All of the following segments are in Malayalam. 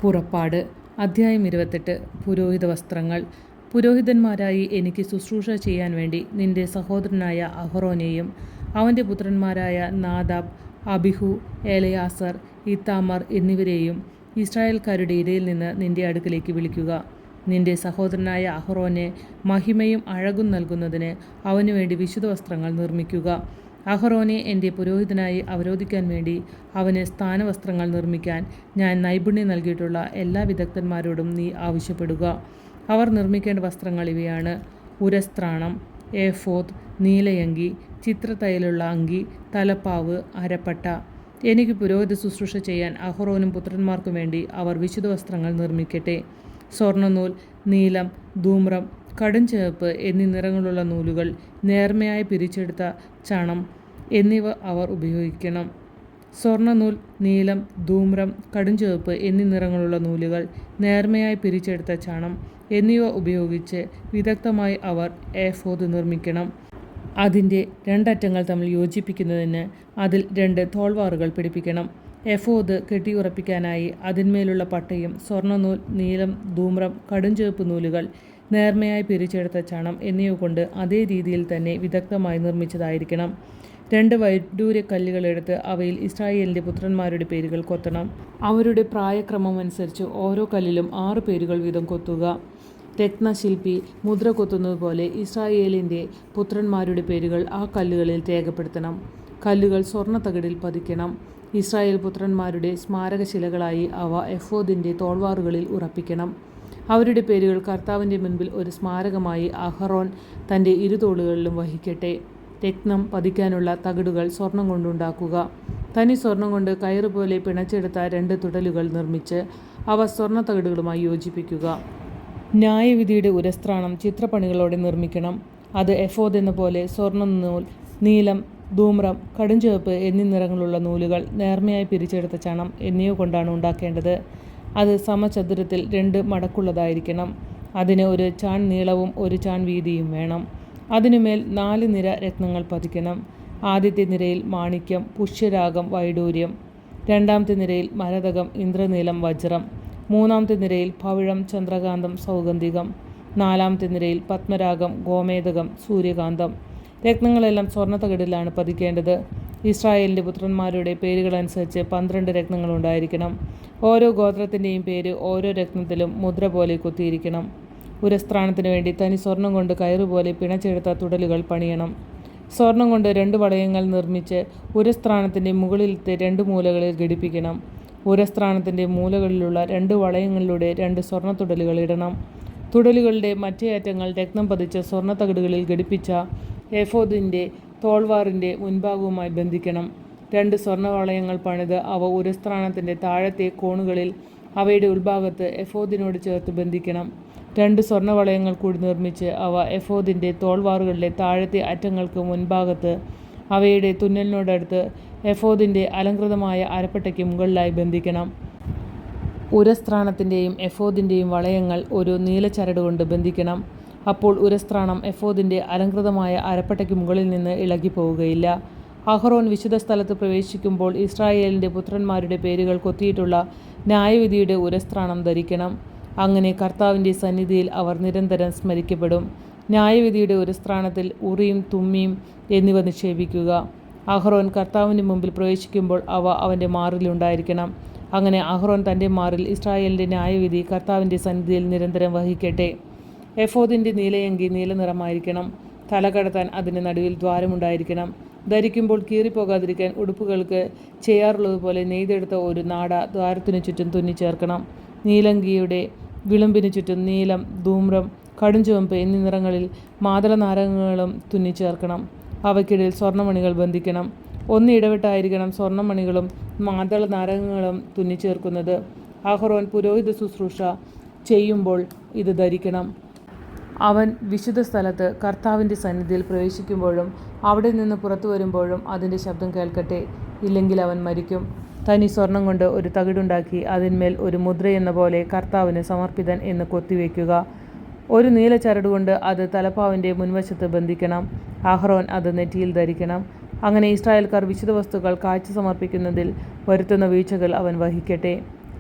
പുറപ്പാട് അധ്യായം 28 പുരോഹിത വസ്ത്രങ്ങൾ. പുരോഹിതന്മാരായി എനിക്ക് ശുശ്രൂഷ ചെയ്യാൻ വേണ്ടി നിന്റെ സഹോദരനായ അഹറോനെയും അവൻ്റെ പുത്രന്മാരായ നാദാബ്, അബിഹു, എലയാസർ, ഇത്താമർ എന്നിവരെയും ഇസ്രായേൽക്കാരുടെ ഇടയിൽ നിന്ന് നിന്റെ അടുക്കലേക്ക് വിളിക്കുക. നിന്റെ സഹോദരനായ അഹറോന് മഹിമയും അഴകും നൽകുന്നതിന് അവനു വേണ്ടി വിശുദ്ധ വസ്ത്രങ്ങൾ നിർമ്മിക്കുക. അഹറോനെ എൻ്റെ പുരോഹിതനായി അവരോധിക്കാൻ വേണ്ടി അവന് സ്ഥാനവസ്ത്രങ്ങൾ നിർമ്മിക്കാൻ ഞാൻ നൈപുണ്യം നൽകിയിട്ടുള്ള എല്ലാ വിദഗ്ധന്മാരോടും നീ ആവശ്യപ്പെടുക. അവർ നിർമ്മിക്കേണ്ട വസ്ത്രങ്ങൾ ഇവയാണ്: ഉരസ്ത്രാണം, ഏഫോദ്, നീലയങ്കി, ചിത്രത്തയ്യലുള്ള അങ്കി, തലപ്പാവ്, അരപ്പട്ട. എനിക്ക് പുരോഹിത ശുശ്രൂഷ ചെയ്യാൻ അഹറോനും പുത്രന്മാർക്കും വേണ്ടി അവർ വിശുദ്ധ വസ്ത്രങ്ങൾ നിർമ്മിക്കട്ടെ. സ്വർണ്ണനൂൽ, നീലം, ധൂമ്രം, കടുംചുവപ്പ് എന്നീ നിറങ്ങളുള്ള നൂലുകൾ, നേർമയായി പിരിച്ചെടുത്ത ചണം എന്നിവ അവർ ഉപയോഗിക്കണം. സ്വർണ്ണനൂൽ, നീലം, ധൂമ്രം, കടുംചുവപ്പ് എന്നീ നിറങ്ങളുള്ള നൂലുകൾ, നേർമയായി പിരിച്ചെടുത്ത ചണം എന്നിവ ഉപയോഗിച്ച് വിദഗ്ധമായി അവർ ഏഫോദ് നിർമ്മിക്കണം. അതിൻ്റെ രണ്ടറ്റങ്ങൾ തമ്മിൽ യോജിപ്പിക്കുന്നതിന് അതിൽ 2 തോൾവാറുകൾ പിടിപ്പിക്കണം. എഫോദ് കെട്ടിയുറപ്പിക്കാനായി അതിന്മേലുള്ള പട്ടയും സ്വർണ്ണനൂൽ, നീലം, ധൂമ്രം, കടുംചുവപ്പ് നൂലുകൾ, നേർമയായി പിരിച്ചെടുത്ത ചണം എന്നിവ കൊണ്ട് അതേ രീതിയിൽ തന്നെ വിദഗ്ധമായി നിർമ്മിച്ചതായിരിക്കണം. 2 വൈഡൂര്യക്കല്ലുകളെടുത്ത് അവയിൽ ഇസ്രായേലിൻ്റെ പുത്രന്മാരുടെ പേരുകൾ കൊത്തണം. അവരുടെ പ്രായക്രമം അനുസരിച്ച് ഓരോ കല്ലിലും 6 പേരുകൾ വീതം കൊത്തുക. രത്നശില്പി മുദ്ര കൊത്തുന്നത് പോലെ ഇസ്രായേലിൻ്റെ പുത്രന്മാരുടെ പേരുകൾ ആ കല്ലുകളിൽ രേഖപ്പെടുത്തണം. കല്ലുകൾ സ്വർണ്ണത്തകിടിൽ പതിക്കണം. ഇസ്രായേൽ പുത്രന്മാരുടെ സ്മാരകശിലകളായി അവ എഫോദിൻ്റെ തോൾവാറുകളിൽ ഉറപ്പിക്കണം. അവരുടെ പേരുകൾ കർത്താവിൻ്റെ മുൻപിൽ ഒരു സ്മാരകമായി അഹറോൻ തൻ്റെ ഇരുതോളുകളിലും വഹിക്കട്ടെ. രത്നം പതിക്കാനുള്ള തകിടുകൾ സ്വർണം കൊണ്ടുണ്ടാക്കുക. തനി സ്വർണം കൊണ്ട് കയറുപോലെ പിണച്ചെടുത്ത 2 തുടലുകൾ നിർമ്മിച്ച് അവ സ്വർണ്ണത്തകിടുകളുമായി യോജിപ്പിക്കുക. ന്യായവിധിയുടെ ഉരസ്ത്രാണം ചിത്രപ്പണികളോടെ നിർമ്മിക്കണം. അത് എഫോദ് എന്ന പോലെ സ്വർണ്ണനൂൽ, നീലം, ധൂമ്രം, കടുംചുവപ്പ് എന്നീ നിറങ്ങളുള്ള നൂലുകൾ, നേർമയായി പിരിച്ചെടുത്ത ചണം എന്നിവ കൊണ്ടാണ് ഉണ്ടാക്കേണ്ടത്. അത് സമചതുരത്തിൽ 2 മടക്കുള്ളതായിരിക്കണം. അതിന് 1 ചാൺ നീളവും 1 ചാൺ വീതിയും വേണം. അതിനുമേൽ 4 നിര രത്നങ്ങൾ പതിക്കണം. ആദ്യത്തെ നിരയിൽ മാണിക്യം, പുഷ്യരാഗം, വൈഡൂര്യം. രണ്ടാമത്തെ നിരയിൽ മരതകം, ഇന്ദ്രനീലം, വജ്രം. മൂന്നാമത്തെ നിരയിൽ പവിഴം, ചന്ദ്രകാന്തം, സൗഗന്ധികം. നാലാമത്തെ നിരയിൽ പത്മരാഗം, ഗോമേതകം, സൂര്യകാന്തം. രത്നങ്ങളെല്ലാം സ്വർണ്ണത്തകിടിലാണ് പതിക്കേണ്ടത്. ഇസ്രായേലിൻ്റെ പുത്രന്മാരുടെ പേരുകളനുസരിച്ച് 12 രത്നങ്ങളുണ്ടായിരിക്കണം. ഓരോ ഗോത്രത്തിൻ്റെയും പേര് ഓരോ രത്നത്തിലും മുദ്ര പോലെ കൊത്തിയിരിക്കണം. ഉരസ്ത്രാണത്തിനു വേണ്ടി തനി സ്വർണം കൊണ്ട് കയറുപോലെ പിണച്ചെടുത്ത തുടലുകൾ പണിയണം. സ്വർണം കൊണ്ട് 2 വളയങ്ങൾ നിർമ്മിച്ച് ഉരസ്ത്രാണത്തിൻ്റെ മുകളിലത്തെ 2 മൂലകളിൽ ഘടിപ്പിക്കണം. ഉരസ്ത്രാണത്തിൻ്റെ മൂലകളിലുള്ള 2 വളയങ്ങളിലൂടെ 2 സ്വർണ്ണത്തുടലുകൾ ഇടണം. തുടലുകളുടെ മറ്റേ അറ്റങ്ങൾ രത്നം പതിച്ച സ്വർണ്ണത്തകിടുകളിൽ ഘടിപ്പിച്ച എഫോദിൻ്റെ തോൾവാറിൻ്റെ മുൻഭാഗവുമായി ബന്ധിക്കണം. 2 സ്വർണ്ണവളയങ്ങൾ പണിത് അവ ഉരസ്ത്രാണത്തിൻ്റെ താഴത്തെ കോണുകളിൽ അവയുടെ ഉൾഭാഗത്ത് എഫോദിനോട് ചേർത്ത് ബന്ധിക്കണം. 2 സ്വർണ്ണവളയങ്ങൾ കൂടി നിർമ്മിച്ച് അവ എഫോദിൻ്റെ തോൾവാറുകളിലെ താഴത്തെ അറ്റങ്ങൾക്ക് മുൻഭാഗത്ത് അവയുടെ തുന്നലിനോടടുത്ത് എഫോദിൻ്റെ അലങ്കൃതമായ അരപ്പട്ടയ്ക്ക് മുകളിലായി ബന്ധിക്കണം. ഉരസ്ത്രാണത്തിൻ്റെയും എഫോദിൻ്റെയും വളയങ്ങൾ ഒരു നീലച്ചരട് കൊണ്ട് ബന്ധിക്കണം. അപ്പോൾ ഉരസ്ത്രാണം എഫോദിൻ്റെ അലങ്കൃതമായ അരപ്പട്ടയ്ക്ക് മുകളിൽ നിന്ന് ഇളകിപ്പോവുകയില്ല. അഹറോൻ വിശുദ്ധ സ്ഥലത്ത് പ്രവേശിക്കുമ്പോൾ ഇസ്രായേലിൻ്റെ പുത്രന്മാരുടെ പേരുകൾ കൊത്തിയിട്ടുള്ള ന്യായവിധിയുടെ ഉരസ്ത്രാണം ധരിക്കണം. അങ്ങനെ കർത്താവിൻ്റെ സന്നിധിയിൽ അവർ നിരന്തരം സ്മരിക്കപ്പെടും. ന്യായവിധിയുടെ ഉരസ്ത്രാണത്തിൽ ഉറീം, തുമ്മീം എന്നിവ നിക്ഷേപിക്കുക. അഹറോൻ കർത്താവിൻ്റെ മുമ്പിൽ പ്രവേശിക്കുമ്പോൾ അവ അവൻ്റെ മാറിലുണ്ടായിരിക്കണം. അങ്ങനെ അഹറോൻ തൻ്റെ മാറിൽ ഇസ്രായേലിൻ്റെ ന്യായവിധി കർത്താവിൻ്റെ സന്നിധിയിൽ നിരന്തരം വഹിക്കട്ടെ. എഫോദിൻ്റെ നീലയങ്കി നീലനിറമായിരിക്കണം. തല കടത്താൻ അതിന് നടുവിൽ ദ്വാരമുണ്ടായിരിക്കണം. ധരിക്കുമ്പോൾ കീറിപ്പോകാതിരിക്കാൻ ഉടുപ്പുകൾക്ക് ചെയ്യാറുള്ളതുപോലെ നെയ്തെടുത്ത ഒരു നാട ദ്വാരത്തിനു ചുറ്റും തുന്നിച്ചേർക്കണം. നീലങ്കിയുടെ വിളുമ്പിനു ചുറ്റും നീലം, ധൂമ്രം, കടുംചുവപ്പ് എന്നീ നിറങ്ങളിൽ മാതള നാരകങ്ങളും തുന്നിച്ചേർക്കണം. അവയ്ക്കിടയിൽ സ്വർണ്ണമണികൾ ബന്ധിക്കണം. 1 ഇടവിട്ടായിരിക്കണം സ്വർണ്ണമണികളും മാതള നാരകങ്ങളും തുന്നിച്ചേർക്കുന്നത്. അഹറോൻ പുരോഹിത ശുശ്രൂഷ ചെയ്യുമ്പോൾ ഇത് ധരിക്കണം. അവൻ വിശുദ്ധ സ്ഥലത്ത് കർത്താവിൻ്റെ സന്നിധിയിൽ പ്രവേശിക്കുമ്പോഴും അവിടെ നിന്ന് പുറത്തു വരുമ്പോഴും അതിൻ്റെ ശബ്ദം കേൾക്കട്ടെ. ഇല്ലെങ്കിൽ അവൻ മരിക്കും. തനി സ്വർണം കൊണ്ട് ഒരു തകിടുണ്ടാക്കി അതിന്മേൽ ഒരു മുദ്രയെന്ന പോലെ കർത്താവിന് സമർപ്പിതൻ എന്ന് കൊത്തിവെക്കുക. ഒരു നീലച്ചരടുകൊണ്ട് അത് തലപ്പാവിൻ്റെ മുൻവശത്ത് ബന്ധിക്കണം. അഹറോൻ അത് നെറ്റിയിൽ ധരിക്കണം. അങ്ങനെ ഇസ്രായേൽക്കാർ വിശുദ്ധ വസ്തുക്കൾ കാഴ്ച സമർപ്പിക്കുന്നതിൽ വരുത്തുന്ന വീഴ്ചകൾ അവൻ വഹിക്കട്ടെ.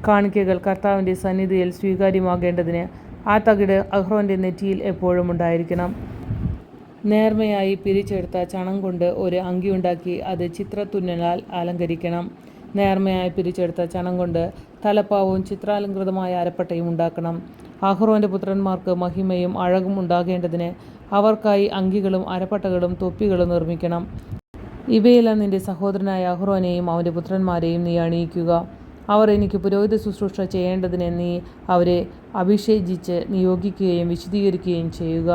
കാണിക്കകൾ കർത്താവിൻ്റെ സന്നിധിയിൽ സ്വീകാര്യമാകേണ്ടതിന് ആ തകിട് അഹ്റോൻ്റെ നെറ്റിയിൽ എപ്പോഴും ഉണ്ടായിരിക്കണം. നേർമയായി പിരിച്ചെടുത്ത ചണം കൊണ്ട് ഒരു അങ്കിയുണ്ടാക്കി അത് ചിത്രത്തുന്നലാൽ അലങ്കരിക്കണം. നേർമയായി പിരിച്ചെടുത്ത ചണം കൊണ്ട് തലപ്പാവും ചിത്രാലങ്കൃതമായ അരപ്പട്ടയും ഉണ്ടാക്കണം. അഹ്റോൻ്റെ പുത്രന്മാർക്ക് മഹിമയും അഴകും ഉണ്ടാകേണ്ടതിന് അവർക്കായി അങ്കികളും അരപ്പട്ടകളും തൊപ്പികളും നിർമ്മിക്കണം. ഇവയെല്ലാം നിന്റെ സഹോദരനായ അഹ്റോനെയും അവൻ്റെ പുത്രന്മാരെയും നീ അണിയിക്കുക. അവർ എനിക്ക് പുരോഹിത ശുശ്രൂഷ ചെയ്യേണ്ടതിന് നീ അവരെ അഭിഷേചിച്ച് നിയോഗിക്കുകയും വിശുദ്ധീകരിക്കുകയും ചെയ്യുക.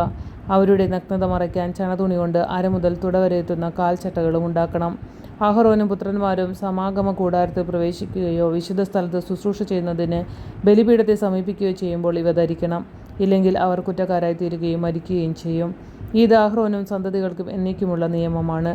അവരുടെ നഗ്നത മറയ്ക്കാൻ ചണതുണി കൊണ്ട് അര മുതൽ തുടവരെ എത്തുന്ന കാൽച്ചട്ടകളും ഉണ്ടാക്കണം. അഹ്റോനും പുത്രന്മാരും സമാഗമ കൂടാരത്തിൽ പ്രവേശിക്കുകയോ വിശുദ്ധ സ്ഥലത്ത് ശുശ്രൂഷ ചെയ്യുന്നതിന് ബലിപീഠത്തെ സമീപിക്കുകയോ ചെയ്യുമ്പോൾ ഇവ ധരിക്കണം. ഇല്ലെങ്കിൽ അവർ കുറ്റക്കാരായി തീരുകയും മരിക്കുകയും ചെയ്യും. ഇത് അഹ്റോനും സന്തതികൾക്കും എന്നേക്കുമുള്ള നിയമമാണ്.